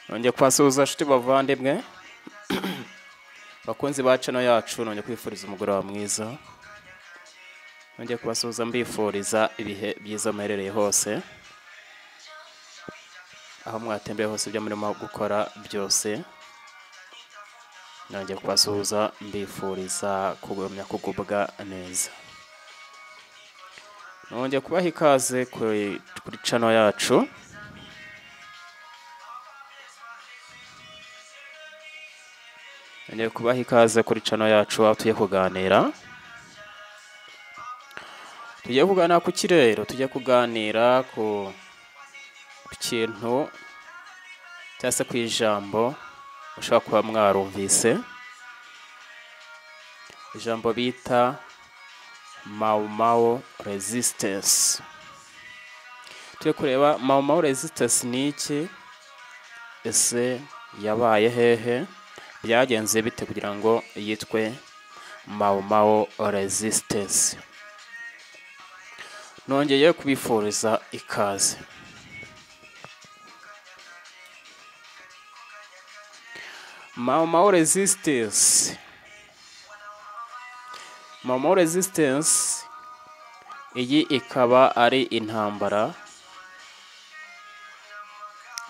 nongeye kubasuhuza nshuti bavandimwe bakunzi ba channel yacu, nongeye kwifuriza umugoroba mwiza, nongeye kubasuhuza mbifuriza ibihe byiza muherereye hose, aho mwatembeye hose ibyo murimo gukora byose. Nongeye kubasuhuza mbifuriza kugumya kugubwa neza. Nongeye kubaha ikaze kuri channel yacu. Nongeye kubaha ikaze kuri channel yacu, aho tugiye kuganira. Tugiye kuganira ku kirero, tugiye kuganira ku kintu cyangwa se ku ijambo ushobora kuba mwarumvise, ijambo bita Mau Mau resistance. Tugiye kureba Mau Mau resistance ni iki, ese yabaye hehe, byagenze bite kugira ngo yitwe Mau Mau resistance. Nongeye kubifuriza ikaze. Mau Mau resistance. Mau Mau resistance, iyi ikaba ari intambara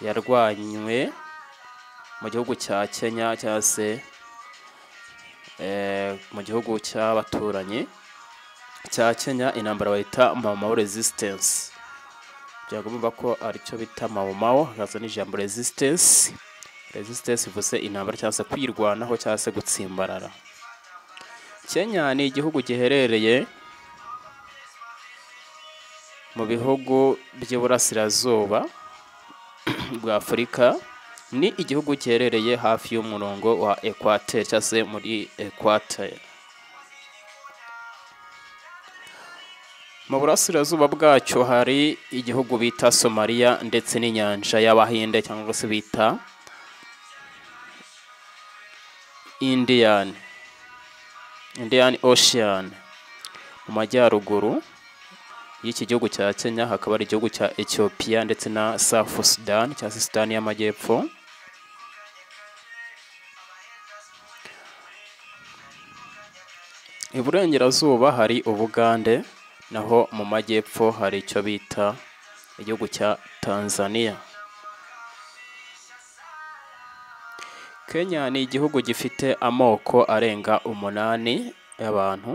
yarwanywe mu gihugu cya Kenya cyangwa se mu gihugu cy'abaturanyi cya Kenya. Intambara bayita Mau Mau resistance. Byagomba ko ari cyo bita Mau Mau, hakaza n'ijambo resistance. Resistance ivuze intambara cyangwa se kwirwanaho cyangwa se gutsimbarara. Kenya ni igihugu giherereye mu bihugu by'Iburasirazuba bwa Afurika. Ni igihugu giherereye hafi y'umurongo wa Equateur cyangwa se muri Equateur. Mu burasirazuba bwacyo hari igihugu bita Somalia ndetse n'inyanja y'Abahinde cyangwa se bita Indian Ocean. Mu majyaruguru y'iki gihugu cya Kenya hakaba ari igihugu cya Ethiopia ndetse na South Sudan cyangwa se Sudan y'Amajyepfo. Iburengerazuba hari Ubugande, naho mu majyepfo hari icyo bita igihugu cya Tanzania. Kenya ni igihugu gifite amoko arenga 8 y'abantu,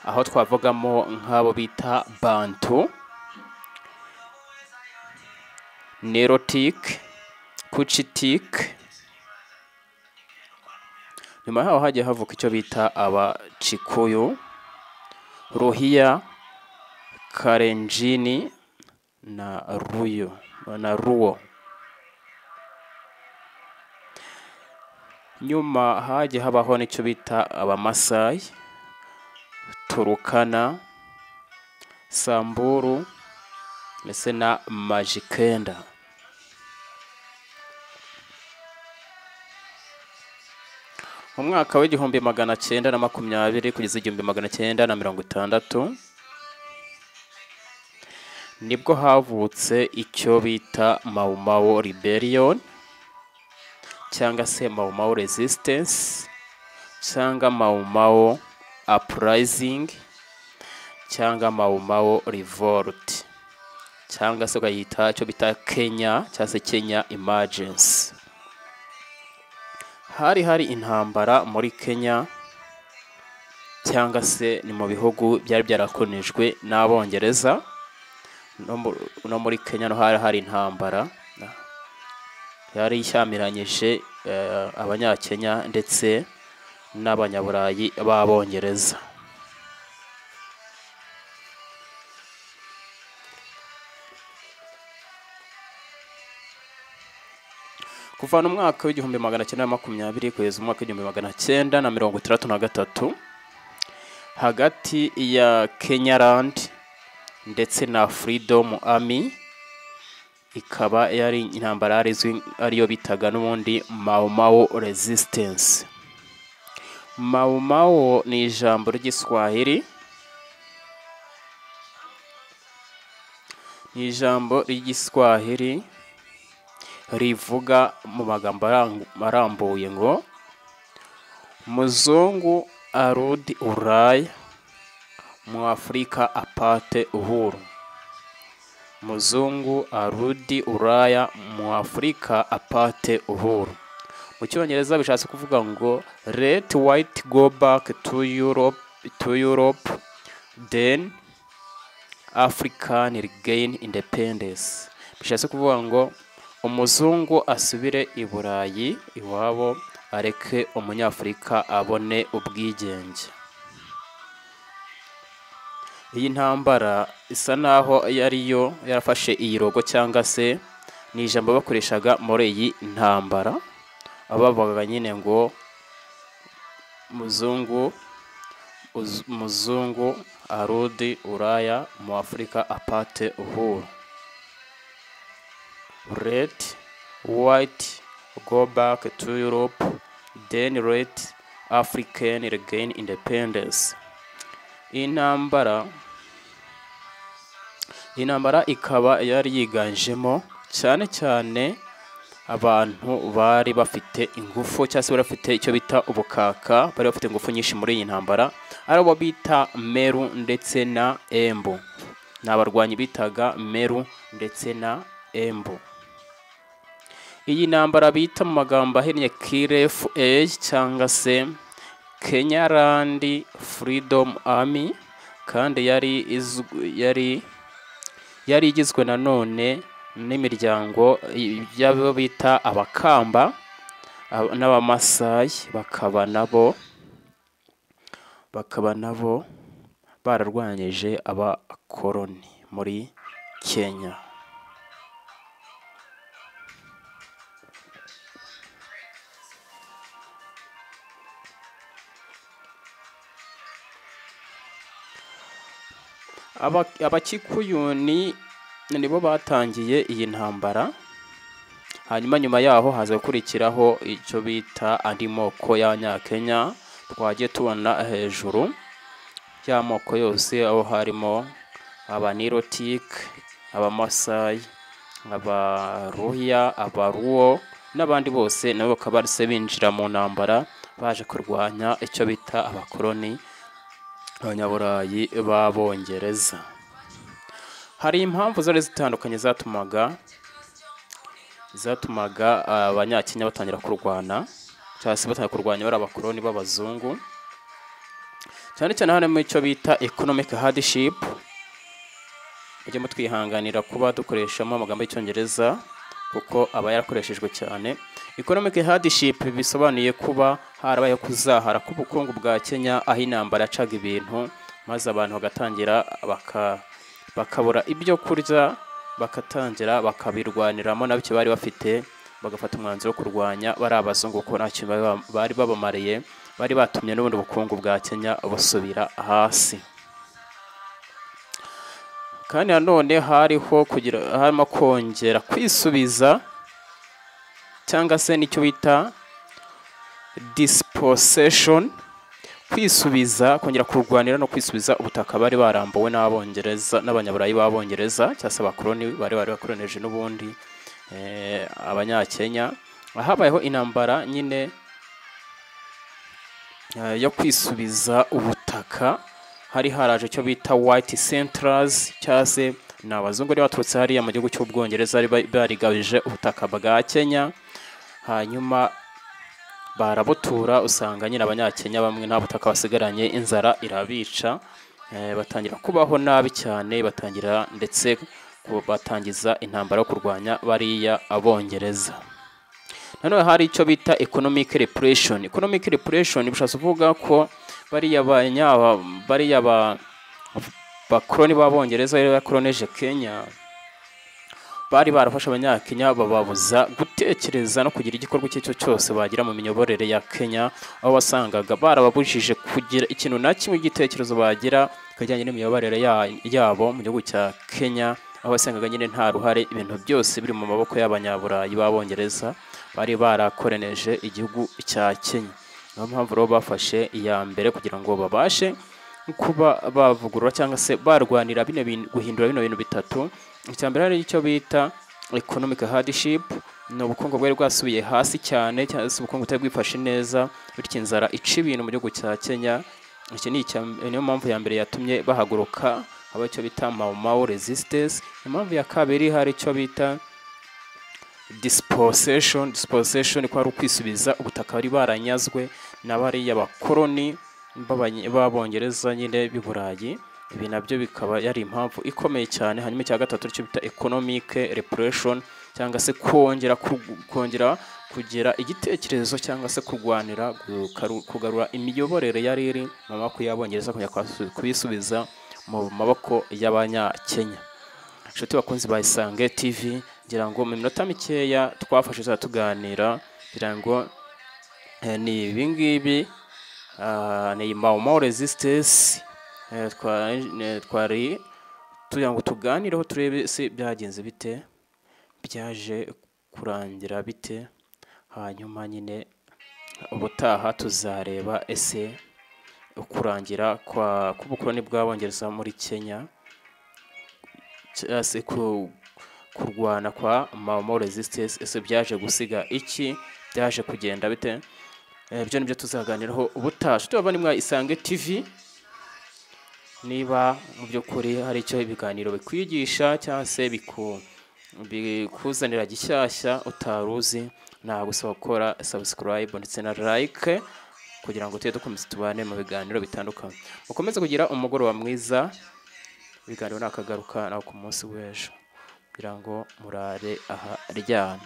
aho twavugamo nk'abo bita Bantu, Nilotic, Kuchitic. Nyuma yaho hagiye havuka icyo bita Abachikuyu, Rohia, Kalenjini na Luo. Nyuma hagiye habaho n'icyo bita Abamasai, Turukana, Samburu ndetse na Majikenda. Mu mwaka w'igihumbi 920 kugeza 1960 nibwo havutse icyo bita Mau Mau rebellion cyangwa se Mau Mau resistance cyangwa Mau Mau uprising cyangwa Mau Mau revolt cyangwa se bayita cyo bita Kenya cyangwa se Kenya emergency. Hari intambara muri Kenya cyangwa se ni mu bihugu byari byarakonejwe n'Abongereza. No muri Kenya no hari intambara yari ishyamiranyije Abanyakenya ndetse n'Abanyaburayi b'Abongereza. Kuva mu mwaka w'igihumbi 1920 kugeza mu mwaka w'igihumbi 1963 hagati ya Kenyaland ndetse na Freedom Army, ikaba yari intambara ariyo bitaga n'ubundi Mau Mau resistance. Mau Mau ni ijambo ry'Igiswahili, ni ijambo ry'Igiswahili rivuga mu magambo arambuye ngo muzungu arudi Ulaya, Mwafrika apate uhuru. Muzungu arudi Ulaya, Mwafrika apate uhuru. Mu Cyongereza bishatse kuvuga ngo let white go back to Europe, then African regain independence. Bishatse kuvuga ngo umuzungu asubire i Burayi iwabo, areke umunyafrika abone ubwigenge. Iyi ntambara isa naho yariyo yarafashe iyi logo cyangwa se ni ijambo bakoreshaga muri iyi ntambara, abavugaga nyine ngo muzungu arudi Ulaya, Mwafrika apate uhuru. Let white go back to Europe, then let African regain independence. Intambara ikaba yari yiganjemo cyane cyane abantu bari bafite ingufu cyangwa se bafite icyo bita ubukaka, bari bafite ingufu nyinshi muri iyi ntambara, ari bo bita Meru ndetse na Embu. Ni abarwanyi bitaga Meru ndetse na Embu. Iyi ntambara bita mu magambo ahinnye KRFA cyangwa se Kenyaland Freedom Army, kandi yari igizwe nanone n'imiryango y'abo bita abakamba n'abamasayi, bakaba nabo bararwanyije abakoloni muri Kenya. Abakikuyu nibo batangiye iyi ntambara, hanyuma nyuma yaho haza gukurikiraho icyo bita andi moko y'Abanyakenya twagiye tubona hejuru. Ya moko yose aho harimo Abanilotik, Abamasayi, Abaruya, Abaruo n'abandi bose nabo bakaba barise binjira mu ntambara baje kurwanya icyo bita abakoloni, Abanyaburayi b'Abongereza. Hari impamvu zari zitandukanye zatumaga Abanyakenya batangira kurwana cyangwa se batangira kurwanya bari abakoloni b'abazungu, cyane cyane hano mu cyo bita economic hardship. Mujye mutwihanganira kuba dukoreshamo amagambo y'Icyongereza kuko aba yarakoreshejwe cyane. Economic hardship bisobanuye kuba harabaye kuzahara k'ubukungu bwa Kenya, aho intambara yacaga ibintu maze abantu bagatangira bakabura ibyo kurya, bakatangira bakabirwaniramo nabyo bari bafite, bagafata umwanzuro wo kurwanya bari abazungu kuko nta kintu bari babamariye, bari batumye n'ubundi bukungu bwa Kenya busubira hasi. Kandi nanone harimo kongera kwisubiza cyangwa se nicyo bita dispossession, kwisubiza, kongera kurwanira no kwisubiza ubutaka bari barambuwe n'Abongereza n'Abanyaburayi b'Abongereza cyangwa se abakoloni bari bakoroneje n'ubundi Abanyakenya. Habayeho intambara nyine yo kwisubiza ubutaka, hari haraje icyo bita white settlers cyangwa se ni abazungu bari baturutse hariya mu gihugu cy'Ubwongereza barigabije ubutaka bwa Kenya, hanyuma barabutura, usanga nyine Abanyakenya bamwe nta butaka basigaranye, inzara irabica, batangira kubaho nabi cyane, batangiza intambara yo kurwanya bariya Abongereza. Nanone hari icyo bita economic repression. Economic repression bishatse kuvuga ko bariya bakoloni b'Abongereza bari bakoroneje Kenya, bari barafashe Abanyakenya bababuza gutekereza no kugira igikorwa icyo cyose bagira mu miyoborere ya Kenya, aho wasangaga barababujije kugira ikintu na kimwe igitekerezo bagira kajyanye n'imiyoborere yabo mu gihugu cya Kenya, aho wasangaga nyine nta ruhare, ibintu byose biri mu maboko y'Abanyaburayi b'Abongereza bari barakoreneje igihugu cya Kenya. Niyo mpamvu rero bafashe iya mbere kugira ngo babashe kuba bavugurura cyangwa se barwanira guhindura bino bintu bitatu. Icya mbere hari icyo bita economic hardship, ni ubukungu bwari bwasubiye hasi cyane cyangwa se ubukungu butari bwifashe neza, bityo inzara ica ibintu mu gihugu cya Kenya. Iki niyo mpamvu ya mbere yatumye bahaguruka, haba icyo bita Mau Mau resistance. Impamvu ya kabiri hari icyo bita dispossession ko ari ukwisubiza ubutaka bari baranyazwe n'abariya bakoloni b'Abongereza nyine b'i Burayi. Ibi nabyo bikaba yari impamvu ikomeye cyane. Hanyuma icya gatatu cyo bita economic repression, cyangwa se kongera kugira igitekerezo cyangwa se kurwanira kugarura imiyoborere yari iri mu maboko y'Abongereza, kubisubiza mu maboko y'Abanyakenya. Inshuti bakunzi ba Isange TV, ngira ngo mu minota mikeya twafashe tuganira, ngira ngo ni ibingibi ni Mau Mau resistance. Twari tugira ngo tuganireho turebe se byagenze bite, byaje kurangira bite, hanyuma nyine ubutaha tuzareba ese kurangira k'ubukoloni bw'Abongereza muri Kenya, ese kurwana kwa Mau Mau resistance ese byaje gusiga iki, byaje kugenda bite. Ibyo nibyo tuzaganiraho ubutaha. Tubabane mwa Isange TV. Niba mu by'ukuri hari icyo ibiganiro bikwigisha cyangwa se bikuzanira gishyashya utaruzi, nagusaba gukora subscribe ndetse na like kugira ngo tujye dukomeza tubane mu biganiro bitandukanye. Mukomeze kugira umugoroba mwiza. Ibiganiro nakagaruka naho ku munsi w'ejo kugira ngo murare aha ryana.